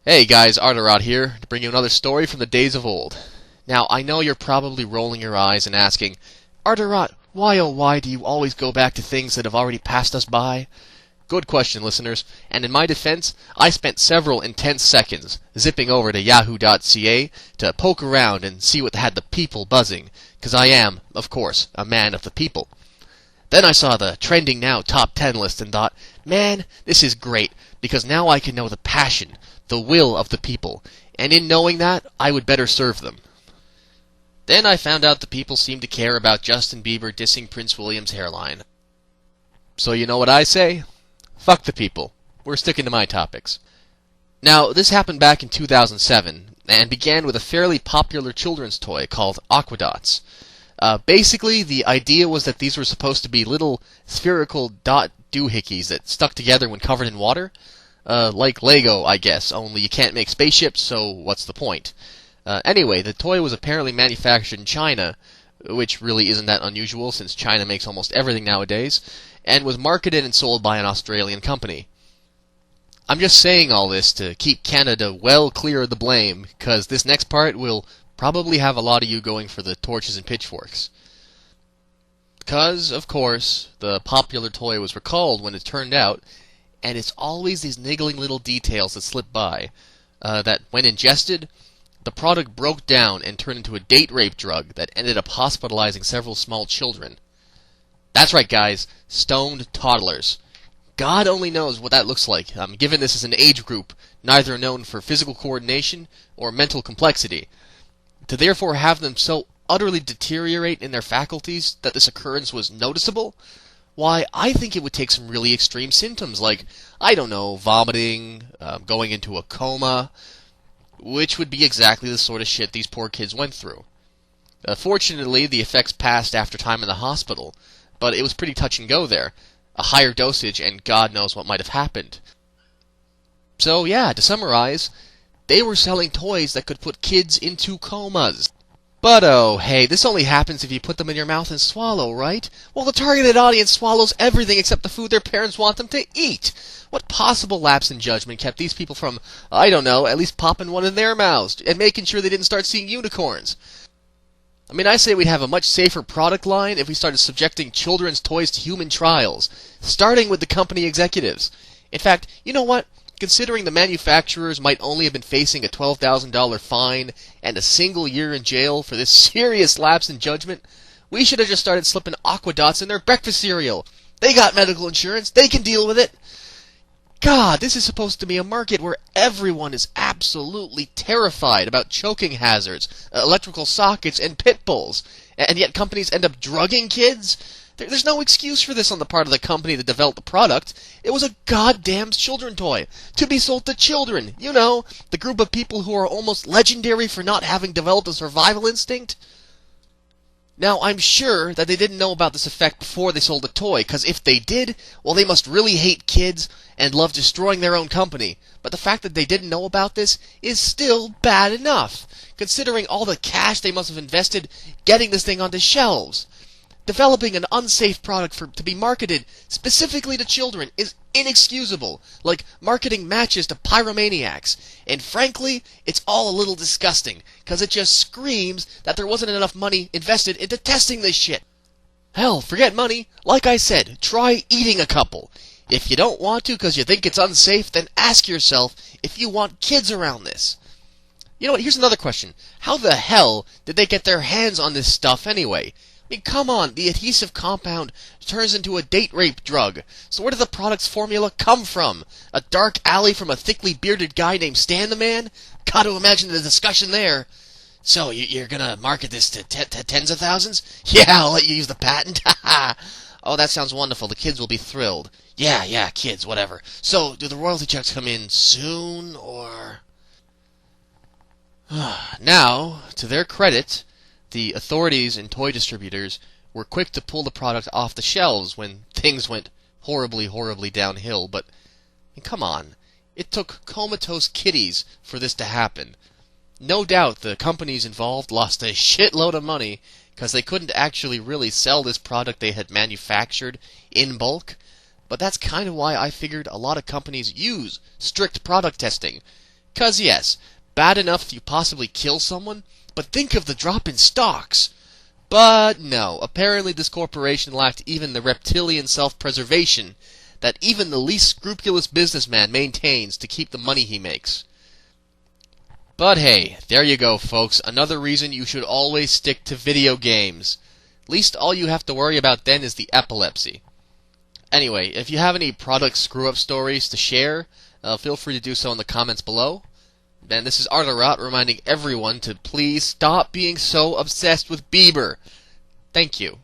Hey guys, ArtorAut here to bring you another story from the days of old. Now, I know you're probably rolling your eyes and asking, ArtorAut, why oh why do you always go back to things that have already passed us by? Good question, listeners, and in my defense, I spent several intense seconds zipping over to yahoo.ca to poke around and see what had the people buzzing, because I am, of course, a man of the people. Then I saw the Trending Now Top 10 list and thought, man, this is great, because now I can know the passion, the will of the people, and in knowing that, I would better serve them. Then I found out the people seem to care about Justin Bieber dissing Prince William's hairline. So you know what I say? Fuck the people. We're sticking to my topics. Now, this happened back in 2007, and began with a fairly popular children's toy called Aqua. Basically, the idea was that these were supposed to be little spherical dot doohickeys that stuck together when covered in water. Like Lego, I guess, only you can't make spaceships, so what's the point? Anyway, the toy was apparently manufactured in China, which really isn't that unusual since China makes almost everything nowadays, and was marketed and sold by an Australian company. I'm just saying all this to keep Canada well clear of the blame, because this next part will probably have a lot of you going for the torches and pitchforks. Because, of course, the popular toy was recalled when it turned out, and it's always these niggling little details that slip by, that when ingested, the product broke down and turned into a date rape drug that ended up hospitalizing several small children. That's right, guys, stoned toddlers. God only knows what that looks like, given this is an age group neither known for physical coordination or mental complexity. To therefore have them so utterly deteriorate in their faculties that this occurrence was noticeable, why, I think it would take some really extreme symptoms like, I don't know, vomiting, going into a coma, which would be exactly the sort of shit these poor kids went through. Fortunately, the effects passed after time in the hospital, but it was pretty touch and go there. A higher dosage, and God knows what might have happened. So yeah, to summarize, they were selling toys that could put kids into comas. But oh, hey, this only happens if you put them in your mouth and swallow, right? Well, the targeted audience swallows everything except the food their parents want them to eat. What possible lapse in judgment kept these people from, I don't know, at least popping one in their mouths and making sure they didn't start seeing unicorns? I mean, I say we'd have a much safer product line if we started subjecting children's toys to human trials, starting with the company executives. In fact, you know what? Considering the manufacturers might only have been facing a $12,000 fine and a single year in jail for this serious lapse in judgment, we should have just started slipping Aqua Dots in their breakfast cereal. They got medical insurance. They can deal with it. God, this is supposed to be a market where everyone is absolutely terrified about choking hazards, electrical sockets, and pit bulls, and yet companies end up drugging kids? There's no excuse for this on the part of the company that developed the product. It was a goddamn children toy, to be sold to children. You know, the group of people who are almost legendary for not having developed a survival instinct. Now, I'm sure that they didn't know about this effect before they sold the toy, because if they did, well, they must really hate kids and love destroying their own company. But the fact that they didn't know about this is still bad enough, considering all the cash they must have invested getting this thing onto shelves. Developing an unsafe product to be marketed specifically to children is inexcusable, like marketing matches to pyromaniacs. And frankly, it's all a little disgusting, because it just screams that there wasn't enough money invested into testing this shit. Hell, forget money. Like I said, try eating a couple. If you don't want to because you think it's unsafe, then ask yourself if you want kids around this. You know what, here's another question. How the hell did they get their hands on this stuff anyway? I mean, come on, the adhesive compound turns into a date rape drug. So where did the product's formula come from? A dark alley from a thickly bearded guy named Stan the Man? Gotta imagine the discussion there. So, you're gonna market this to tens of thousands? Yeah, I'll let you use the patent. Oh, that sounds wonderful. The kids will be thrilled. Yeah, kids, whatever. So, do the royalty checks come in soon, or... Now, to their credit, the authorities and toy distributors were quick to pull the product off the shelves when things went horribly, horribly downhill. But, come on, it took comatose kitties for this to happen. No doubt the companies involved lost a shitload of money because they couldn't actually really sell this product they had manufactured in bulk. But that's kind of why I figured a lot of companies use strict product testing, 'Cause yes, bad enough if you possibly kill someone, but think of the drop in stocks! But no, apparently this corporation lacked even the reptilian self-preservation that even the least scrupulous businessman maintains to keep the money he makes. But hey, there you go, folks. Another reason you should always stick to video games. At least all you have to worry about then is the epilepsy. Anyway, if you have any product screw-up stories to share, feel free to do so in the comments below. And this is ArtorAut reminding everyone to please stop being so obsessed with Bieber. Thank you.